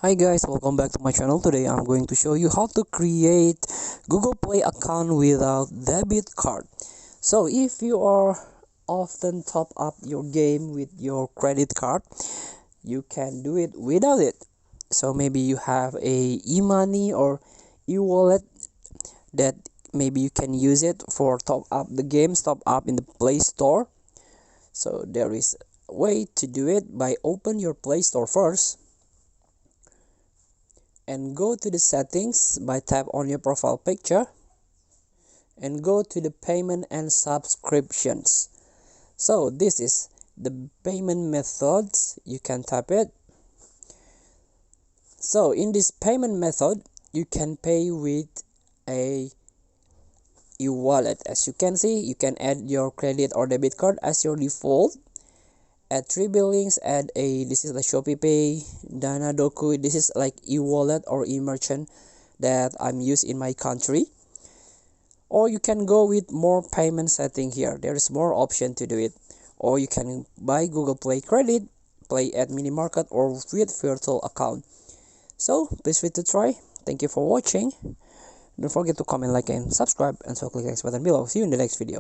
Hi guys, welcome back to my channel. Today I'm going to show you how to create Google Play account without debit card. So if you are often top up your game with your credit card, you can do it without it. So maybe you have a e-money or e-wallet that maybe you can use it for top up the games, top up in the Play Store. So there is a way to do it by open your Play Store first and go to the settings by tap on your profile picture and go to the payment and subscriptions. So this is the payment methods. You can tap it. So in this payment method you can pay with a e-wallet. As you can see, you can add your credit or debit card as your default. Add 3 billings, add a, this is the Shopee Pay, Dana Doku. This is like e-wallet or e-merchant that I'm used in my country. Or you can go with more payment setting here. There is more option to do it. Or you can buy Google Play credit, play at mini market, or with virtual account. So please wait to try. Thank you for watching. Don't forget to comment, like, and subscribe, and so click the next button below. See you in the next video.